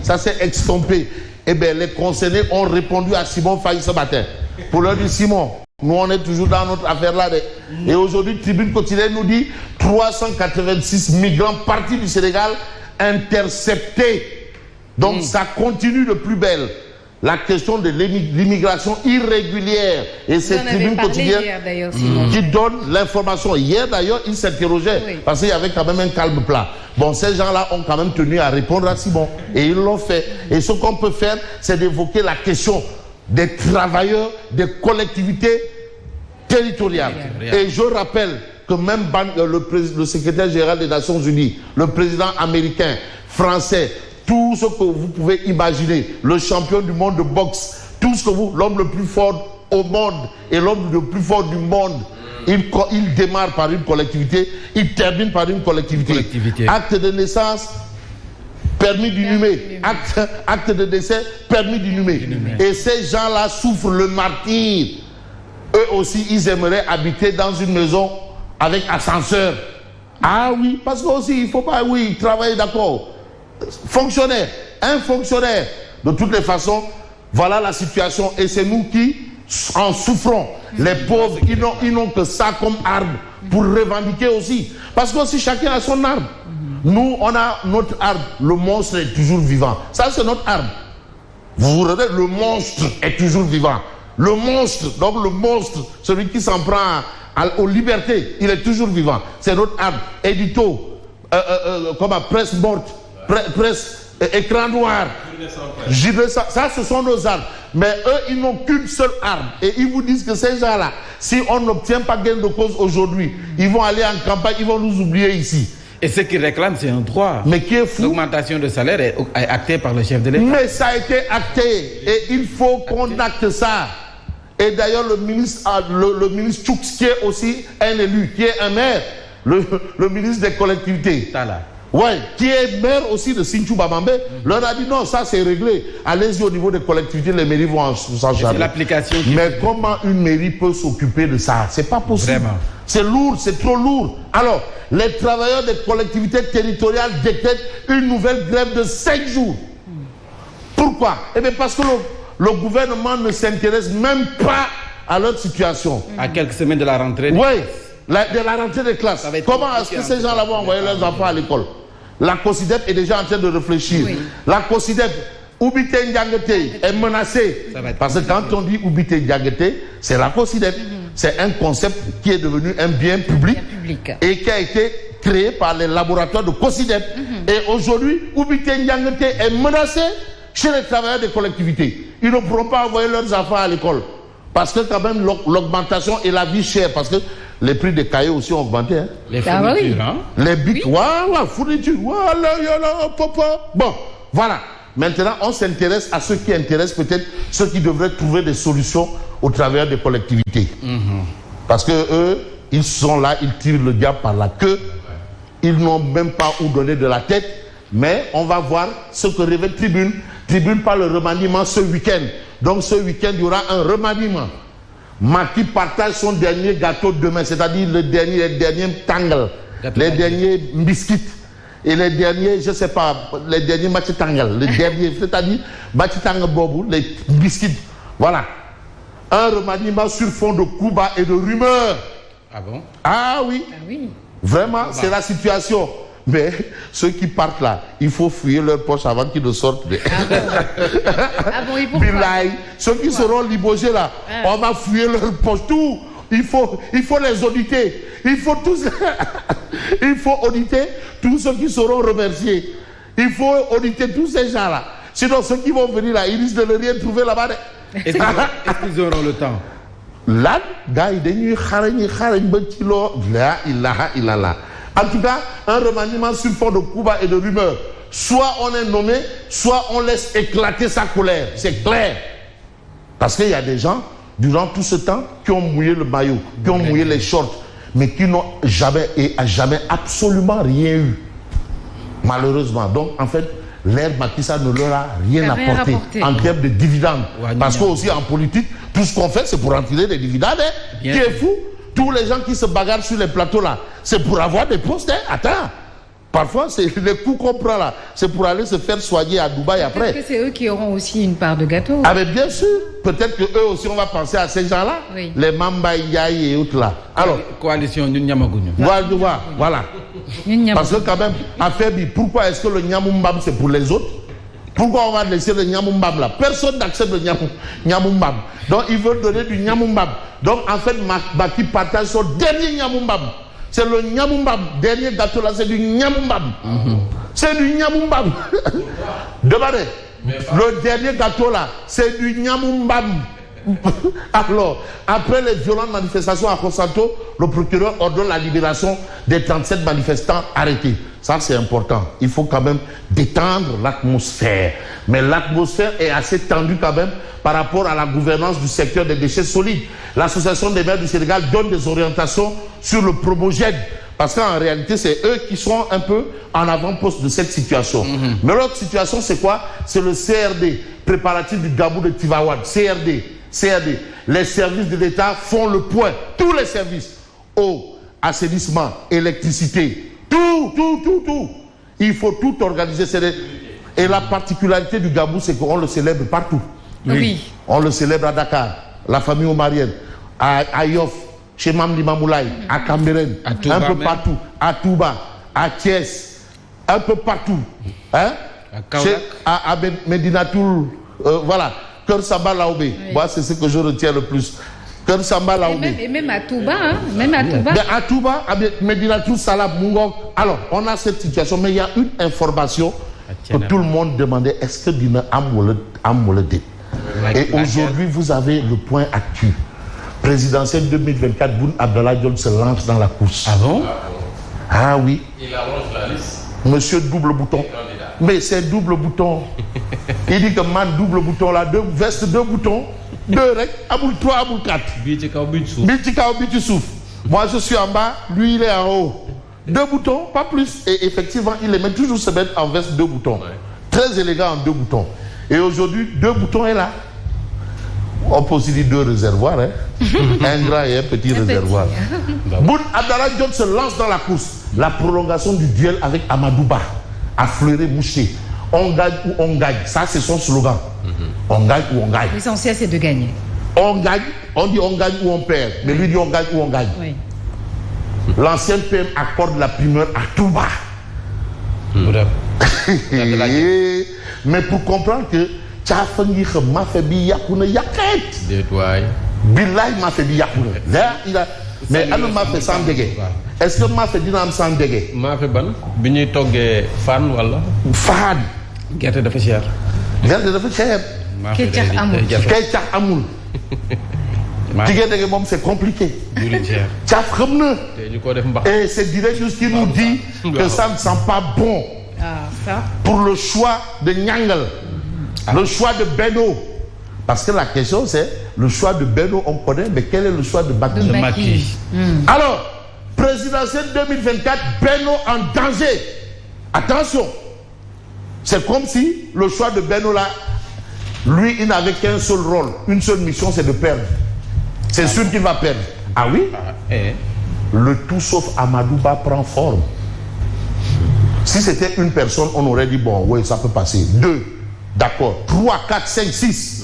ça s'est extompé. Eh bien, les concernés ont répondu à Simon Faye ce matin pour leur dire Simon, nous on est toujours dans notre affaire là. Et aujourd'hui, Tribune quotidienne nous dit 386 migrants partis du Sénégal interceptés. Donc ça continue de plus belle. La question de l'immigration irrégulière. Et c'est Tribune quotidienne qui donne l'information. Hier d'ailleurs, il s'interrogeait parce qu'il y avait quand même un calme plat. Bon, ces gens-là ont quand même tenu à répondre à Simon. Et ils l'ont fait. Et ce qu'on peut faire, c'est d'évoquer la question des travailleurs, des collectivités territoriales. Et je rappelle que même le secrétaire général des Nations Unies, le président américain, français, tout ce que vous pouvez imaginer, le champion du monde de boxe, tout ce que l'homme le plus fort au monde et l'homme le plus fort du monde, il démarre par une collectivité, il termine par une collectivité. Acte de naissance, permis d'inhumer. Acte de décès, permis d'inhumer. Et ces gens-là souffrent le martyre. Eux aussi, ils aimeraient habiter dans une maison avec ascenseur. Ah oui, parce que aussi, il ne faut pas, travailler, d'accord. Fonctionnaire, un fonctionnaire. De toutes les façons, voilà la situation. Et c'est nous qui en souffrons. Les pauvres, ils n'ont que ça comme arme pour revendiquer aussi. Parce que aussi, chacun a son arme. Nous, on a notre arme. Le monstre est toujours vivant. Ça, c'est notre arme. Vous vous rendez, le monstre est toujours vivant. Le monstre, donc le monstre, celui qui s'en prend aux libertés, il est toujours vivant. C'est notre arme. Édito, presse morte, presse, écran noir. Ça, ce sont nos armes. Mais eux, ils n'ont qu'une seule arme. Et ils vous disent que ces gens-là, si on n'obtient pas gain de cause aujourd'hui, ils vont aller en campagne, ils vont nous oublier ici. Et ce qu'ils réclament, c'est un droit. Mais qui est fou. L'augmentation de salaire est actée par le chef de l'État. Mais ça a été acté. Et il faut qu'on acte ça. Et d'ailleurs, le ministre Tchouk, qui est aussi un élu, qui est un maire, le ministre des collectivités. Ouais, qui est maire aussi de Sinthiou Babambé, leur a dit non, ça c'est réglé. Allez-y au niveau des collectivités, les mairies vont s'en charger. C'est l'application. Mais comment une mairie peut s'occuper de ça? C'est pas possible. Vraiment. C'est lourd, c'est trop lourd. Alors, les travailleurs des collectivités territoriales décrètent une nouvelle grève de 5 jours. Pourquoi? Eh bien parce que le gouvernement ne s'intéresse même pas à leur situation. À quelques semaines de la rentrée. Oui, de la rentrée des classes. Comment est-ce que ces gens-là vont envoyer leurs enfants à l'école? La COSIDEP est déjà en train de réfléchir. Oui. La COSIDEP, Oubité Ndiangete est menacée. Parce que quand on dit Oubité Ndiangete, c'est la COSIDEP. C'est un concept qui est devenu un bien public et qui a été créé par les laboratoires de COSIDEP. Et aujourd'hui, Oubité Ndiangete est menacée chez les travailleurs des collectivités. Ils ne pourront pas envoyer leurs enfants à l'école. Parce que quand même l'augmentation et la vie chère, parce que les prix des cahiers aussi ont augmenté. Hein. Les fournitures, hein? Les bics, voilà, fournitures, voilà, papa. Bon, voilà. Maintenant, on s'intéresse à ceux qui intéressent peut-être ceux qui devraient trouver des solutions au travers des collectivités. Parce que eux, ils sont là, ils tirent le diable par la queue. Ils n'ont même pas où donner de la tête. Mais on va voir ce que révèle Tribune. Tribune par le remaniement ce week-end. Donc ce week-end, il y aura un remaniement. Macky partage son dernier gâteau demain, c'est-à-dire les derniers tangles, les derniers biscuits et les derniers, je ne sais pas, les derniers match-tangles, les derniers, c'est-à-dire match-tangle bobo, les biscuits. Voilà. Un remaniement sur fond de coups bas et de rumeurs. Ah bon? Ah oui. Ah oui. Vraiment, c'est la situation. Mais ceux qui partent là, il faut fouiller leur poche avant qu'ils ne sortent. Ah bon, et pourquoi? Bilaï, ceux qui seront libogés là, on va fouiller leur poche. Tout, il faut les auditer. Il faut auditer tous ceux qui seront remerciés. Il faut auditer tous ces gens là. Sinon, ceux qui vont venir là, ils risquent de ne rien trouver là-bas. Est-ce qu'ils auront le temps? Là, gars, ils en tout cas, un remaniement sur fond de coups bas et de rumeurs. Soit on est nommé, soit on laisse éclater sa colère. C'est clair. Parce qu'il y a des gens, durant tout ce temps, qui ont mouillé le maillot, qui ont mouillé les shorts, mais qui n'ont jamais absolument rien eu. Malheureusement. Donc, en fait, l'ère Macky Sall ne leur a rien apporté en termes de dividendes. Parce qu'aussi en politique, tout ce qu'on fait, c'est pour en tirer des dividendes. Hein. Qui est fou? Tous les gens qui se bagarrent sur les plateaux là, c'est pour avoir des postes. Hein. Attends. Parfois, c'est les coups qu'on prend là, c'est pour aller se faire soigner à Dubaï après. Peut-être que c'est eux qui auront aussi une part de gâteau. Ah mais bien sûr, peut-être que eux aussi on va penser à ces gens-là, oui. Les Mamba Ndiaye et autres là. Alors, coalition ñun ñamaguñu. Voilà. Parce que quand même, affaire bi, pourquoi est-ce que le Nyamumbam c'est pour les autres? Pourquoi on va laisser le Nyamumbam là? Personne n'accepte le Nyamumbam. Donc ils veulent donner du Nyamumbam. Donc en fait, Macky partage son dernier Nyamumbam. C'est le Nyamumbam. Dernier gâteau là, c'est du Nyamumbam. C'est du Nyamumbam. Demandez. Le dernier gâteau là, c'est du Nyamumbam. Alors, après les violentes manifestations à Consanto, le procureur ordonne la libération des 37 manifestants arrêtés. Ça, c'est important. Il faut quand même détendre l'atmosphère. Mais l'atmosphère est assez tendue quand même par rapport à la gouvernance du secteur des déchets solides. L'Association des maires du Sénégal donne des orientations sur le promogène. Parce qu'en réalité, c'est eux qui sont un peu en avant-poste de cette situation. Mais l'autre situation, c'est quoi? C'est le CRD, préparatif du Gabou de Tivawad, CRD. Les services de l'État font le point. Tous les services. Eau, assainissement, électricité. Tout. Il faut tout organiser. Et la particularité du Gabou, c'est qu'on le célèbre partout. Oui. On le célèbre à Dakar, la famille omarienne, à Yoff, chez Mamdi Mamoulaye, à Cambérène, un peu partout, à Touba, à Thiès, un peu partout. Hein? À Medinatoul, voilà. Kër Samba Laobé. Oui. Moi, c'est ce que je retiens le plus. Kër Samba Laobé. Et même à Touba, hein? Même à Touba. Mais à Touba, à Medinatoul, Salam, Mungok. Alors, on a cette situation, mais il y a une information que tout le monde demandait, est-ce que Dina Amolede? Et aujourd'hui, vous avez le point actu. Présidentielle 2024, Boun Abdallah Dionne se lance dans la course. Ah bon? Ah oui. Il avance la liste. Monsieur double bouton. Mais c'est double bouton. Il dit que man double bouton là, veste 2 boutons, 2 rek, aboul 3, aboul 4. Moi je suis en bas, lui il est en haut. 2 boutons, pas plus. Et effectivement, il aime toujours se mettre en veste 2 boutons. Ouais. Très élégant en 2 boutons. Et aujourd'hui, 2 boutons est là. On peut aussi dire 2 réservoirs. Hein? Un grand et un petit réservoir. Boun Abdallah Dionne se lance dans la course. La prolongation du duel avec Amadouba. À fleurer mouché. On gagne ou on gagne. Ça, c'est son slogan. On gagne ou on gagne. L'essentiel, c'est de gagner. On gagne. On dit on gagne ou on perd. Mais lui dit on gagne ou on gagne. Oui. L'ancien PM accorde la primeur à Touba. Mais pour comprendre que Tchafangi m'a fait biyakouna yaket. Billahi m'a fait biyakouna. Là, il a. Mais elle m'a fait sans dégué. Est-ce que m'a fait dinam sans dégué? M'a fait ban. Bini togué fan wala. Fan. Gerte dafa cher. Gerte dafa cher. Ketchup amul. Ketchup amul. Tigé dégué mom c'est compliqué. Tchaf xamna. Et c'est direct juste qui nous dit que ça ne sent pas bon. Ah, ça. Pour le choix de Nyangal. Le choix de Beno. Parce que la question c'est, le choix de Beno, on connaît, mais quel est le choix de Macky? Alors, présidentielle 2024, Beno en danger. Attention. C'est comme si le choix de Beno là, lui, il n'avait qu'un seul rôle, une seule mission, c'est de perdre. C'est sûr qu'il va perdre. Ah oui? Le tout sauf Amadouba prend forme. Si c'était une personne, on aurait dit, bon, oui, ça peut passer. 2. D'accord. 3, 4, 5, 6.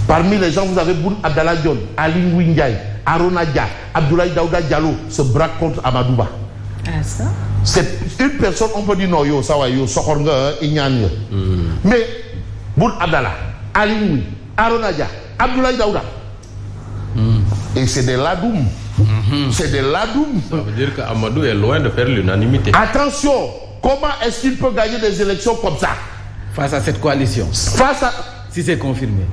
Parmi les gens, vous avez Boun Abdallah Dionne, Ali Ngouille, Arona Dia, Abdoulaye Daouda Diallo se braquent contre Amadouba. Ah, ça? C'est une personne, on peut dire non, yo, ça va, yo, Sokornga, Ignane. Mais Boun Abdallah, Ali Ngouille, Arona Dia, Abdoulaye Daouda. Et c'est des ladoum. C'est des ladoum. Ça veut dire qu'Amadou est loin de faire l'unanimité. Attention, comment est-ce qu'il peut gagner des élections comme ça? Face à cette coalition. Face à... Si c'est confirmé.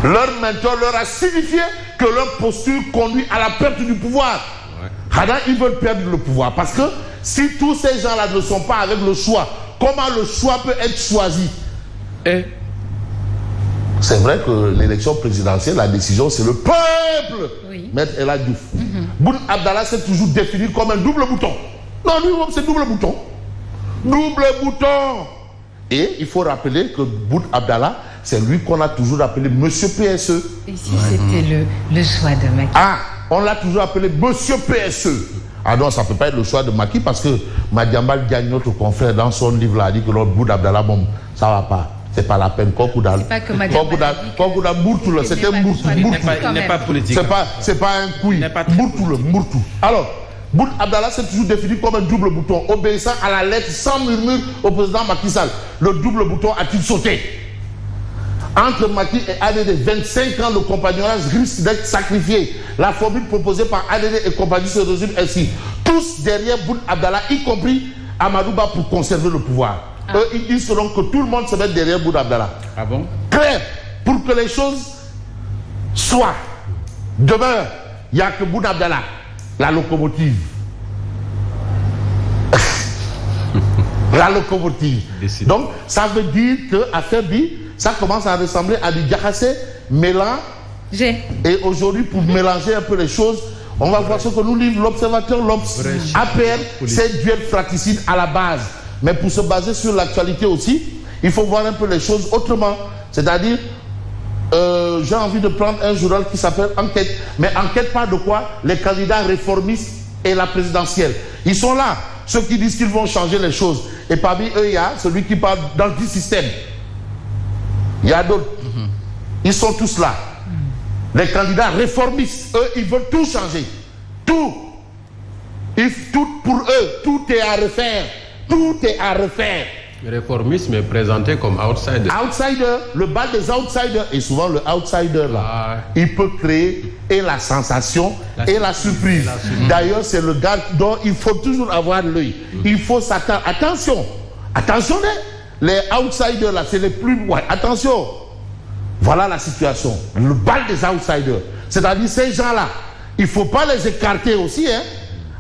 Leur mentor leur a signifié que leur posture conduit à la perte du pouvoir. Ouais. Ils veulent perdre le pouvoir. Parce que si tous ces gens-là ne sont pas avec le choix, comment le choix peut être choisi? C'est vrai que l'élection présidentielle, la décision, c'est le peuple. Oui. Maître El Hadji Diouf. Boun Abdallah s'est toujours défini comme un double bouton. Non, lui, c'est double bouton. Double bouton. Et il faut rappeler que Boun Abdallah, c'est lui qu'on a toujours appelé Monsieur PSE. Et si c'était le choix de Macky? Ah, on l'a toujours appelé Monsieur PSE. Ah non, ça ne peut pas être le choix de Macky parce que Madiambal Diagne, notre confrère, dans son livre, là, a dit que l'autre Boud Abdallah, bon, ça ne va pas. C'est pas la peine. Kokoudal. C'est pas que Madiambal Mourtoule, c'était Mourtou. Il n'est pas politique. C'est pas un couille. Mourtou. Alors, Boud Abdallah, c'est toujours défini comme un double bouton, obéissant à la lettre sans murmure au président Macky Sall. Le double bouton a-t-il sauté? Entre Macky et ADD, 25 ans, le compagnonnage risque d'être sacrifié. La formule proposée par ADD et compagnie se résume ainsi. Tous derrière Boud Abdallah, y compris Amadou Ba, pour conserver le pouvoir. Eux, ils disent donc que tout le monde se met derrière Boud Abdallah. Ah bon? Clair, pour que les choses soient. Demain, il n'y a que Boud Abdallah, la locomotive. La locomotive. Décidé. Donc, ça veut dire qu'à Ferdi, ça commence à ressembler à du Diakhaté mélange. Et aujourd'hui, pour mélanger un peu les choses, on va voir ce que nous livre l'Observateur, APR, c'est duel fratricide à la base. Mais pour se baser sur l'actualité aussi, il faut voir un peu les choses autrement. C'est-à-dire, j'ai envie de prendre un journal qui s'appelle Enquête. Mais Enquête parle de quoi? Les candidats réformistes et la présidentielle. Ils sont là, ceux qui disent qu'ils vont changer les choses. Et parmi eux, il y a celui qui parle d'anti-système. Il y a d'autres. Ils sont tous là. Les candidats réformistes, eux, ils veulent tout changer. Tout. Pour eux, tout est à refaire. Tout est à refaire. Le réformisme est présenté comme outsider. Outsider, le bal des outsiders. Et souvent, le outsider, là, il peut créer et la sensation et la surprise. D'ailleurs, c'est le gars dont il faut toujours avoir l'œil. Il faut s'attendre. Attention. Attention, les outsiders, là, c'est les plus... Ouais, attention. Voilà la situation. Le bal des outsiders. C'est-à-dire, ces gens-là, il ne faut pas les écarter aussi. Hein.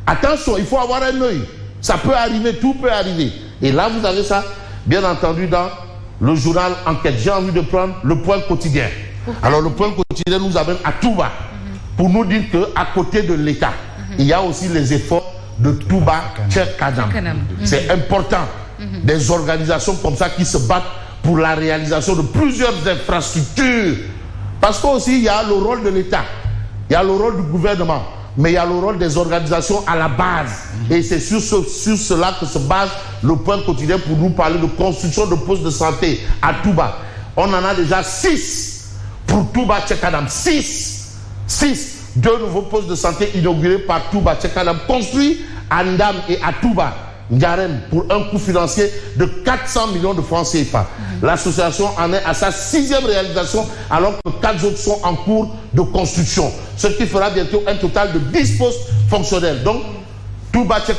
Attention, il faut avoir un œil. Ça peut arriver, tout peut arriver. Et là, vous avez ça, bien entendu, dans le journal Enquête. J'ai envie de prendre le point quotidien. Alors, le point quotidien nous amène à Touba pour nous dire qu'à côté de l'État, il y a aussi les efforts de Touba Tchekadam. C'est important. Des organisations comme ça qui se battent pour la réalisation de plusieurs infrastructures. Parce qu'aussi, il y a le rôle de l'État, il y a le rôle du gouvernement, mais il y a le rôle des organisations à la base. Et c'est sur cela que se base le point quotidien pour nous parler de construction de postes de santé à Touba. On en a déjà 6 pour Touba Tchekadam. 6. 2 nouveaux postes de santé inaugurés par Touba Tchekadam, construits à Ndam et à Touba Ndiarème pour un coût financier de 400 millions de francs CFA. L'association en est à sa 6e réalisation alors que 4 autres sont en cours de construction. Ce qui fera bientôt un total de 10 postes fonctionnels. Donc, Touba